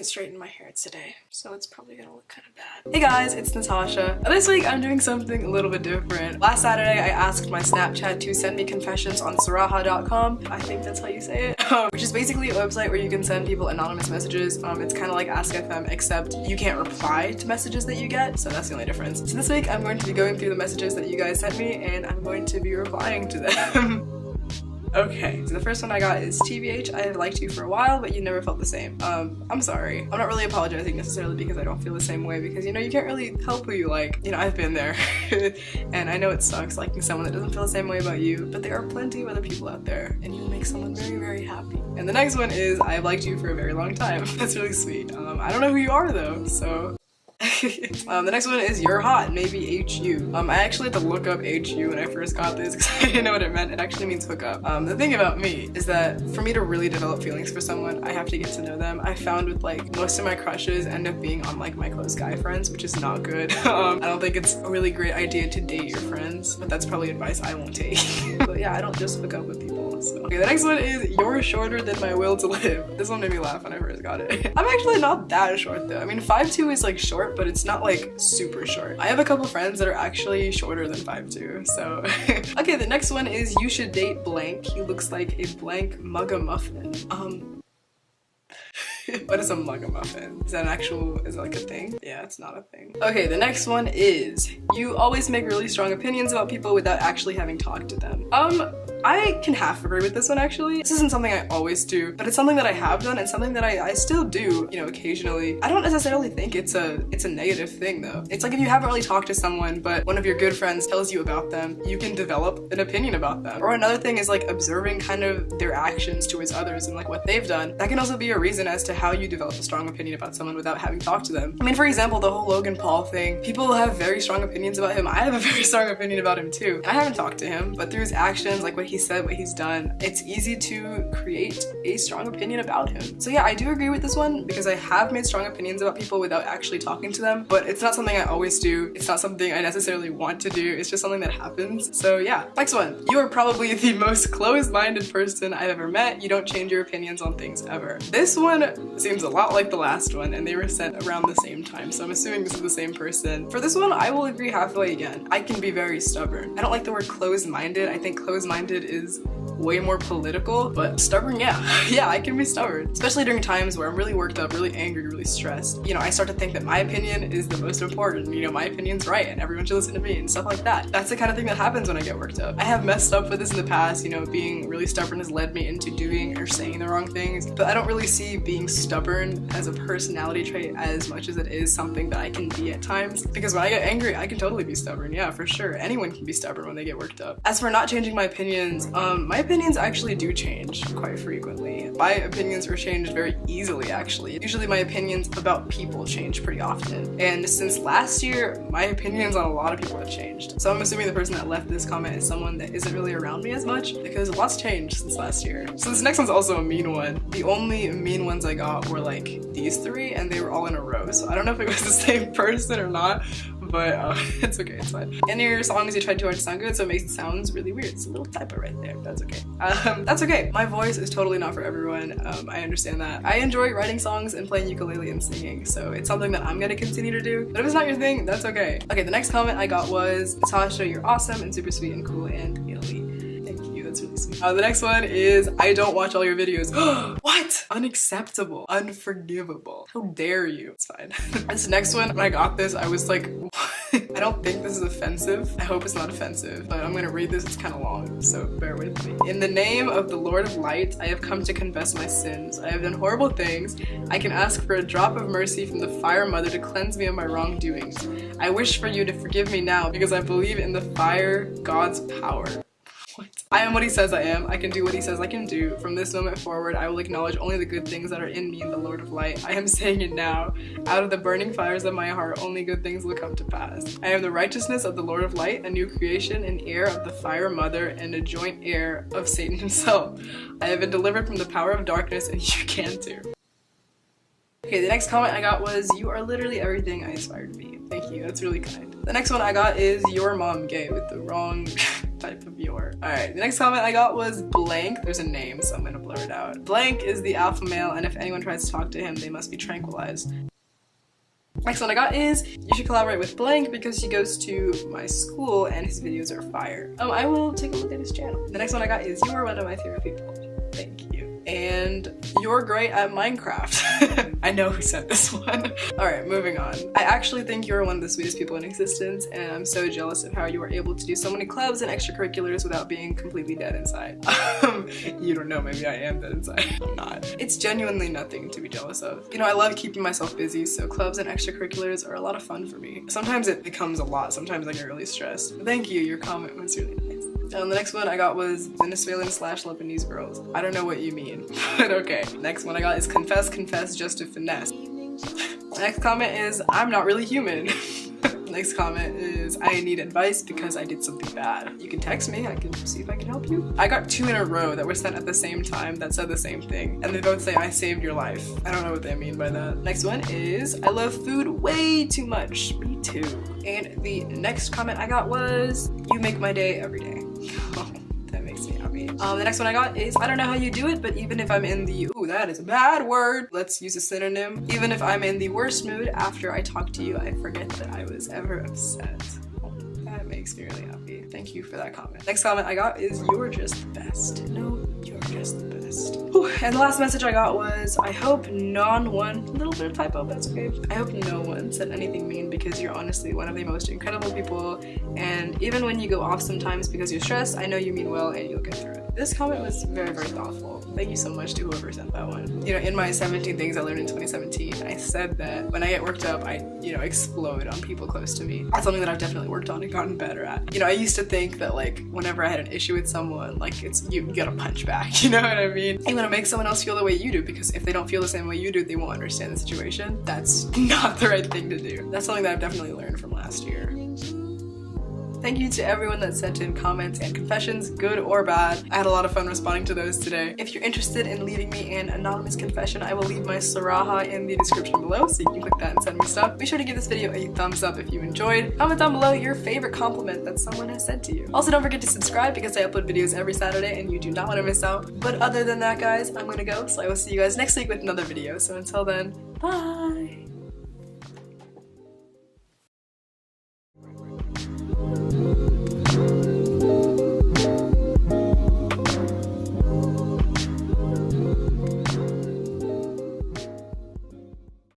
didn't straighten my hair today, so it's probably gonna look kind of bad. Hey guys, it's Natasha. This week I'm doing something a little bit different. Last Saturday I asked my Snapchat to send me confessions on Sarahah.com. I think that's how you say it. Which is basically a website where you can send people anonymous messages. It's kind of like AskFM, except you can't reply to messages that you get, so that's the only difference. So this week I'm going to be going through the messages that you guys sent me, and I'm going to be replying to them. Okay, so the first one I got is TBH, I have liked you for a while, but you never felt the same. I'm sorry. I'm not really apologizing necessarily because I don't feel the same way, because, you know, you can't really help who you like. You know, I've been there. And I know it sucks liking someone that doesn't feel the same way about you, but there are plenty of other people out there, and you'll make someone very, very happy. And the next one is, I have liked you for a very long time. That's really sweet. I don't know who you are though, so... The next one is you're hot, maybe HU. I actually had to look up HU when I first got this because I didn't know what it meant. It actually means hook up. The thing about me is that for me to really develop feelings for someone, I have to get to know them. I found with like most of my crushes end up being on like my close guy friends, which is not good. I don't think it's a really great idea to date your friends, but that's probably advice I won't take. But yeah, I don't just hook up with people. So. Okay, the next one is you're shorter than my will to live. This one made me laugh when I first got it. I'm actually not that short though. I mean, 5'2" is like short, but it's not like super short. I have a couple friends that are actually shorter than 5'2", so. Okay, the next one is you should date blank. He looks like a blank mug-a-muffin. What is a mug-a-muffin? Is that an actual, is it like a thing? Yeah, it's not a thing. Okay, the next one is you always make really strong opinions about people without actually having talked to them. I can half agree with this one actually. This isn't something I always do, but it's something that I have done and something that I still do, you know, occasionally. I don't necessarily think it's a negative thing though. It's like if you haven't really talked to someone, but one of your good friends tells you about them, you can develop an opinion about them. Or another thing is like observing kind of their actions towards others and like what they've done. That can also be a reason as to how you develop a strong opinion about someone without having talked to them. I mean, for example, the whole Logan Paul thing, people have very strong opinions about him. I have a very strong opinion about him too. I haven't talked to him, but through his actions, like what he said, what he's done, it's easy to create a strong opinion about him. So yeah, I do agree with this one because I have made strong opinions about people without actually talking to them, but it's not something I always do. It's not something I necessarily want to do. It's just something that happens. So yeah. Next one. You are probably the most closed-minded person I've ever met. You don't change your opinions on things ever. This one seems a lot like the last one, and they were sent around the same time, so I'm assuming this is the same person. For this one, I will agree halfway again. I can be very stubborn. I don't like the word closed-minded. I think closed-minded is way more political, but stubborn, yeah. Yeah, I can be stubborn. Especially during times where I'm really worked up, really angry, really stressed. You know, I start to think that my opinion is the most important. You know, my opinion's right and everyone should listen to me and stuff like that. That's the kind of thing that happens when I get worked up. I have messed up with this in the past, you know, being really stubborn has led me into doing or saying the wrong things, but I don't really see being stubborn as a personality trait as much as it is something that I can be at times. Because when I get angry, I can totally be stubborn, yeah, for sure. Anyone can be stubborn when they get worked up. As for not changing my opinions, my opinions actually do change quite frequently. My opinions are changed very easily, actually. Usually my opinions about people change pretty often. And since last year, my opinions on a lot of people have changed. So I'm assuming the person that left this comment is someone that isn't really around me as much, because a lot's changed since last year. So this next one's also a mean one. The only mean ones I got were like these three, and they were all in a row. So I don't know if it was the same person or not, but it's okay, it's fine. In your songs, you tried too hard to sound good, so it makes it sound really weird. It's a little typo right there. That's okay. That's okay. My voice is totally not for everyone. I understand that. I enjoy writing songs and playing ukulele and singing, so it's something that I'm gonna continue to do. But if it's not your thing, that's okay. Okay, the next comment I got was, Natasha, you're awesome and super sweet and cool and Italy. That's really sweet. The next one is, I don't watch all your videos. What? Unacceptable. Unforgivable. How dare you? It's fine. This next one, when I got this, I was like, I don't think this is offensive. I hope it's not offensive, but I'm gonna read this. It's kind of long, so bear with me. In the name of the Lord of Light, I have come to confess my sins. I have done horrible things. I can ask for a drop of mercy from the Fire Mother to cleanse me of my wrongdoings. I wish for you to forgive me now because I believe in the fire, God's power. What? I am what he says I am. I can do what he says I can do. From this moment forward, I will acknowledge only the good things that are in me in the Lord of Light. I am saying it now. Out of the burning fires of my heart, only good things will come to pass. I am the righteousness of the Lord of Light, a new creation, an heir of the Fire Mother, and a joint heir of Satan himself. I have been delivered from the power of darkness, and you can too. Okay, the next comment I got was, you are literally everything I aspire to be. Thank you, that's really kind. The next one I got is, your mom gay, with the wrong type of viewer. Alright, the next comment I got was blank. There's a name, so I'm gonna blur it out. Blank is the alpha male, and if anyone tries to talk to him, they must be tranquilized. Next one I got is, you should collaborate with blank because he goes to my school and his videos are fire. I will take a look at his channel. The next one I got is, you are one of my favorite people. Thank you. And you're great at Minecraft. I know who said this one. Alright, moving on. I actually think you're one of the sweetest people in existence, and I'm so jealous of how you were able to do so many clubs and extracurriculars without being completely dead inside. You don't know, maybe I am dead inside. I'm not. It's genuinely nothing to be jealous of. You know, I love keeping myself busy, so clubs and extracurriculars are a lot of fun for me. Sometimes it becomes a lot, sometimes I get really stressed. But thank you, your comment was really nice. The next one I got was Venezuelan/Lebanese girls. I don't know what you mean, but okay. Next one I got is confess, confess, just to finesse. Next comment is, I'm not really human. Next comment is, I need advice because I did something bad. You can text me, I can see if I can help you. I got 2 in a row that were sent at the same time that said the same thing, and they both say I saved your life. I don't know what they mean by that. Next one is, I love food way too much. Me too. And the next comment I got was, you make my day every day. Oh, that makes me happy. The next one I got is, I don't know how you do it, but even if I'm in the, ooh, that is a bad word. Let's use a synonym. Even if I'm in the worst mood, after I talk to you, I forget that I was ever upset. Oh, that makes me really happy. Thank you for that comment. Next comment I got is, you're just the best. No, you're just the best. Ooh, and the last message I got was, I hope a little bit of typo, but that's okay. I hope no one said anything mean because you're honestly one of the most incredible people, and even when you go off sometimes because you're stressed, I know you mean well and you'll get through it. This comment was very, very thoughtful. Thank you so much to whoever sent that one. You know, in my 17 things I learned in 2017, I said that when I get worked up, I, you know, explode on people close to me. That's something that I've definitely worked on and gotten better at. You know, I used to think that like, whenever I had an issue with someone, like you gotta punch back, you know what I mean? You wanna make someone else feel the way you do, because if they don't feel the same way you do, they won't understand the situation. That's not the right thing to do. That's something that I've definitely learned from last year. Thank you to everyone that sent in comments and confessions, good or bad. I had a lot of fun responding to those today. If you're interested in leaving me an anonymous confession, I will leave my Sarahah in the description below, so you can click that and send me stuff. Be sure to give this video a thumbs up if you enjoyed. Comment down below your favorite compliment that someone has said to you. Also, don't forget to subscribe because I upload videos every Saturday and you do not want to miss out. But other than that, guys, I'm gonna go, so I will see you guys next week with another video. So until then, bye!